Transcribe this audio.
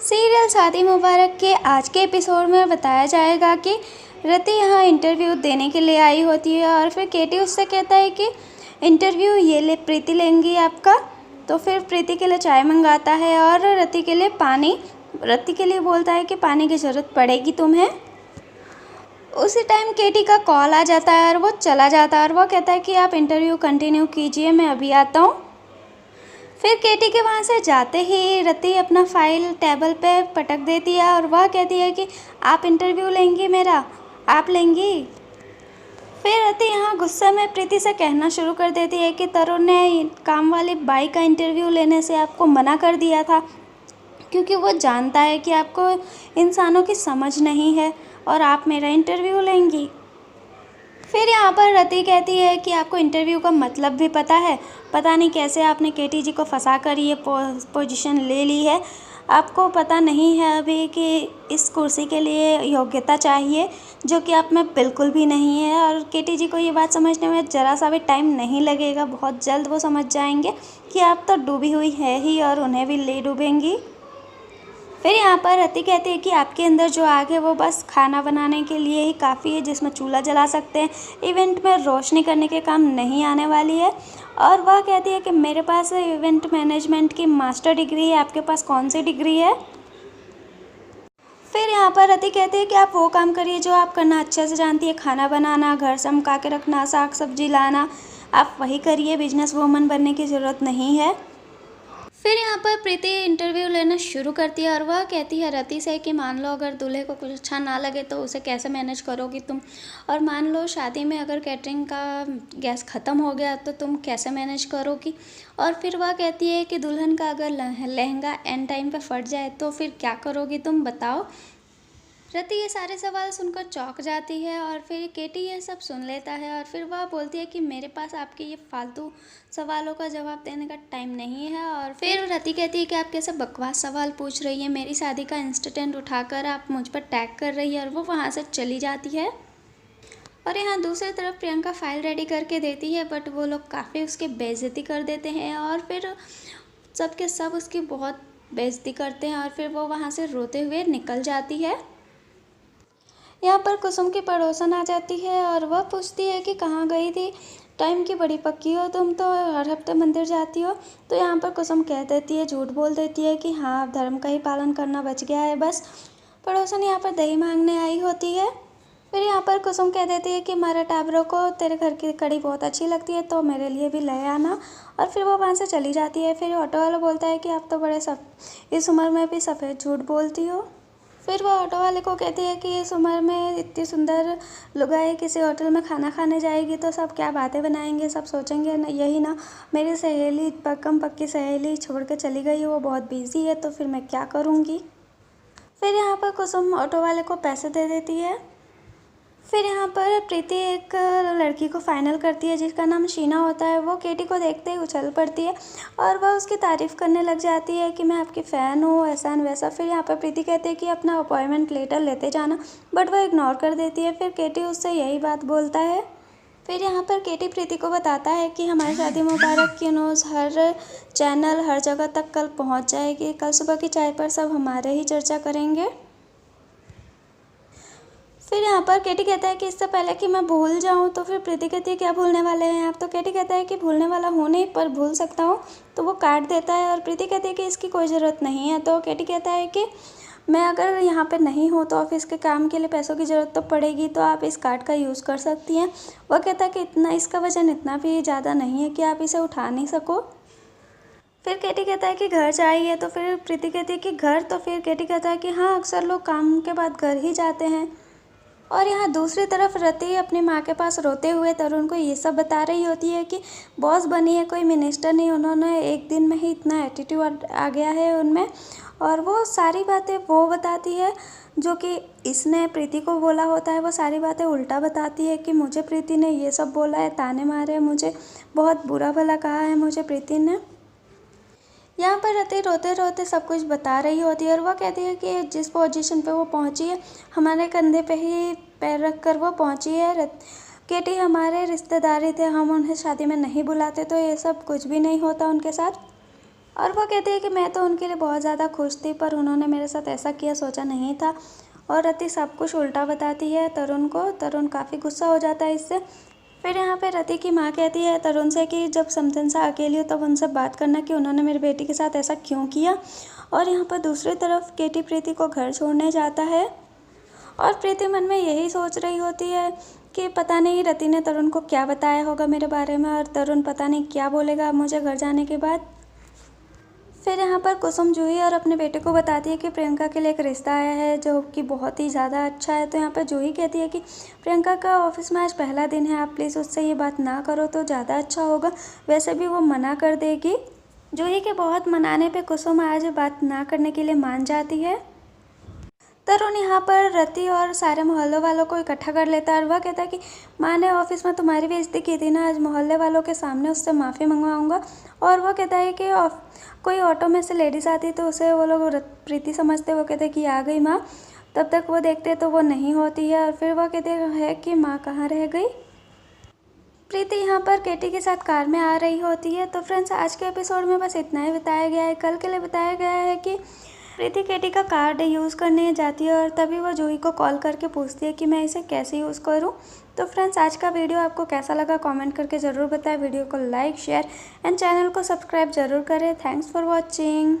Serial शादी मुबारक के आज के एपिसोड में बताया जाएगा कि रति यहाँ इंटरव्यू देने के लिए आई होती है और फिर केटी उससे कहता है कि इंटरव्यू ये ले प्रीति लेंगी आपका। तो फिर प्रीति के लिए चाय मंगाता है और रति के लिए पानी। रति के लिए बोलता है कि पानी की ज़रूरत पड़ेगी तुम्हें। उसी टाइम केटी का कॉल आ जाता है और वो चला जाता है और वो कहता है कि आप इंटरव्यू कंटिन्यू कीजिए, मैं अभी आता हूँ। फिर केटी के वहाँ से जाते ही रति अपना फाइल टेबल पे पटक देती है और वह कहती है कि आप इंटरव्यू लेंगी मेरा, आप लेंगी। फिर रति यहाँ गुस्से में प्रीति से कहना शुरू कर देती है कि तरुण ने काम वाली बाई का इंटरव्यू लेने से आपको मना कर दिया था क्योंकि वो जानता है कि आपको इंसानों की समझ नहीं है और आप मेरा इंटरव्यू लेंगी। फिर यहाँ पर रति कहती है कि आपको इंटरव्यू का मतलब भी पता है, पता नहीं कैसे आपने केटी जी को फंसा कर ये पोजीशन ले ली है। आपको पता नहीं है अभी कि इस कुर्सी के लिए योग्यता चाहिए, जो कि आप में बिल्कुल भी नहीं है। और केटी जी को ये बात समझने में ज़रा सा भी टाइम नहीं लगेगा, बहुत जल्द वो समझ जाएंगे कि आप तो डूबी हुई है ही और उन्हें भी ले डूबेंगी। फिर यहाँ पर रति कहती है कि आपके अंदर जो आग है वो बस खाना बनाने के लिए ही काफ़ी है, जिसमें चूल्हा जला सकते हैं, इवेंट में रोशनी करने के काम नहीं आने वाली है। और वह कहती है कि मेरे पास इवेंट मैनेजमेंट की मास्टर डिग्री है, आपके पास कौन सी डिग्री है। फिर यहाँ पर रति कहती है कि आप वो काम करिए जो आप करना अच्छे से जानती है, खाना बनाना, घर चमका के रखना, साग सब्जी लाना, आप वही करिए, बिजनेस वूमन बनने की ज़रूरत नहीं है। फिर यहाँ पर प्रीति इंटरव्यू लेना शुरू करती है और वह कहती है रति से कि मान लो अगर दूल्हे को कुछ अच्छा ना लगे तो उसे कैसे मैनेज करोगी तुम, और मान लो शादी में अगर कैटरिंग का गैस ख़त्म हो गया तो तुम कैसे मैनेज करोगी। और फिर वह कहती है कि दुल्हन का अगर लहंगा एंड टाइम पे फट जाए तो फिर क्या करोगी तुम बताओ। रति ये सारे सवाल सुनकर चौंक जाती है और फिर केटी ये सब सुन लेता है और फिर वह बोलती है कि मेरे पास आपके ये फालतू सवालों का जवाब देने का टाइम नहीं है। और फिर रति कहती है कि आप कैसे बकवास सवाल पूछ रही है, मेरी शादी का इंस्टेंट उठाकर आप मुझ पर टैग कर रही है, और वो वहाँ से चली जाती है। और यहाँ दूसरी तरफ प्रियंका फाइल रेडी करके देती है बट वो लोग काफ़ी उसकी बेइज्जती कर देते हैं और फिर सब के सब उसकी बहुत बेइज्जती करते हैं और फिर वो वहाँ से रोते हुए निकल जाती है। यहाँ पर कुसुम की पड़ोसन आ जाती है और वह पूछती है कि कहाँ गई थी, टाइम की बड़ी पक्की हो तुम तो, हर हफ्ते मंदिर जाती हो। तो यहाँ पर कुसुम कह देती है, झूठ बोल देती है कि हाँ धर्म का ही पालन करना बच गया है बस। पड़ोसन यहाँ पर दही मांगने आई होती है। फिर यहाँ पर कुसुम कह देती है कि मारा टाबरों को तेरे घर की कड़ी बहुत अच्छी लगती है तो मेरे लिए भी ले आना, और फिर वो वहाँ से चली जाती है। फिर ऑटो वाला बोलता है कि आप तो बड़े इस उम्र में भी सफ़ेद झूठ बोलती हो। फिर वह ऑटो वाले को कहती है कि इस उम्र में इतनी सुंदर लुगाई किसी होटल में खाना खाने जाएगी तो सब क्या बातें बनाएंगे, सब सोचेंगे ना यही ना मेरी सहेली पक्कम पक्की सहेली छोड़ के चली गई, वो बहुत बिजी है तो फिर मैं क्या करूँगी। फिर यहाँ पर कुसुम ऑटो वाले को पैसे दे देती है। फिर यहाँ पर प्रीति एक लड़की को फाइनल करती है जिसका नाम शीना होता है। वो केटी को देखते ही उछल पड़ती है और वह उसकी तारीफ़ करने लग जाती है कि मैं आपकी फ़ैन हूँ, ऐसा न वैसा। फिर यहाँ पर प्रीति कहती है कि अपना अपॉइंटमेंट लेटर लेते जाना, बट वह इग्नोर कर देती है। फिर केटी उससे यही बात बोलता है। फिर यहाँ पर केटी प्रीति को बताता है कि हमारी शादी मुबारक की न्यूज़ हर चैनल हर जगह तक कल पहुँच जाएगी, कल सुबह की चाय पर सब हमारे ही चर्चा करेंगे। फिर यहाँ पर केटी कहता है कि इससे पहले कि मैं भूल जाऊँ, तो फिर प्रीति कहती है क्या भूलने वाले हैं आप। तो केटी कहता है कि भूलने वाला हूँ नहीं पर भूल सकता हूँ, तो वो काट देता है और प्रीति कहती है कि इसकी कोई ज़रूरत नहीं है। तो केटी कहता है कि मैं अगर यहाँ पे नहीं हूँ तो ऑफिस के काम के लिए पैसों की ज़रूरत तो पड़ेगी, तो आप इस कार्ड का यूज़ कर सकती हैं। वह कहता है कि इतना इसका वजन इतना भी ज़्यादा नहीं है कि आप इसे उठा नहीं सको। फिर केटी कहता है कि घर चाहिए, तो फिर प्रीति कहती है कि घर, तो फिर केटी कहता है कि हाँ अक्सर लोग काम के बाद घर ही जाते हैं। और यहाँ दूसरी तरफ रति अपनी माँ के पास रोते हुए तरुण को ये सब बता रही होती है कि बॉस बनी है, कोई मिनिस्टर नहीं, उन्होंने एक दिन में ही इतना एटीट्यूड आ गया है उनमें। और वो सारी बातें वो बताती है जो कि इसने प्रीति को बोला होता है, वो सारी बातें उल्टा बताती है कि मुझे प्रीति ने ये सब बोला है, ताने मारे, मुझे बहुत बुरा भला कहा है मुझे प्रीति ने। यहाँ पर रति रोते रोते सब कुछ बता रही होती है और वह कहती है कि जिस पोजीशन पे वो पहुँची है हमारे कंधे पे ही पैर रख कर वो पहुँची है। केटी हमारे रिश्तेदारी थे, हम उन्हें शादी में नहीं बुलाते तो ये सब कुछ भी नहीं होता उनके साथ। और वो कहती है कि मैं तो उनके लिए बहुत ज़्यादा खुश थी, पर उन्होंने मेरे साथ ऐसा किया सोचा नहीं था। और रति सब कुछ उल्टा बताती है तरुण को। तरुण काफ़ी गुस्सा हो जाता है इससे। फिर यहाँ पे रति की माँ कहती है तरुण से कि जब समझनसा अकेली हो तब उनसे बात करना कि उन्होंने मेरी बेटी के साथ ऐसा क्यों किया। और यहाँ पर दूसरी तरफ केटी प्रीति को घर छोड़ने जाता है और प्रीति मन में यही सोच रही होती है कि पता नहीं रति ने तरुण को क्या बताया होगा मेरे बारे में, और तरुण पता नहीं क्या बोलेगा मुझे घर जाने के बाद। फिर यहाँ पर कुसुम जूही और अपने बेटे को बताती है कि प्रियंका के लिए एक रिश्ता आया है जो कि बहुत ही ज़्यादा अच्छा है। तो यहाँ पर जूही कहती है कि प्रियंका का ऑफिस में आज पहला दिन है, आप प्लीज़ उससे ये बात ना करो तो ज़्यादा अच्छा होगा। वैसे भी वो मना कर देगी। जूही के बहुत मनाने पे कुसुम आज बात ना करने के लिए मान जाती है। तरुण यहाँ पर रति और सारे मोहल्ले वालों को इकट्ठा कर लेता है और वह कहता है कि माँ ने ऑफिस में तुम्हारी बेइज्जती की थी ना, आज मोहल्ले वालों के सामने उससे माफ़ी मंगवाऊंगा। और वह कहता है कि कोई ऑटो में से लेडीज़ आती तो उसे वो लोग प्रीति समझते। वो कहते कि आ गई माँ, तब तक वो देखते तो वो नहीं होती है। और फिर वह कहते हैं कि माँ कहाँ रह गई। प्रीति यहाँ पर केटी के साथ कार में आ रही होती है। तो फ्रेंड्स, आज के एपिसोड में बस इतना ही बताया गया है। कल के लिए बताया गया है कि प्रीति केटी का कार्ड यूज़ करने जाती है और तभी वो जूही को कॉल करके पूछती है कि मैं इसे कैसे यूज़ करूं। तो फ्रेंड्स, आज का वीडियो आपको कैसा लगा कमेंट करके ज़रूर बताएं। वीडियो को लाइक शेयर एंड चैनल को सब्सक्राइब ज़रूर करें। Thanks for watching.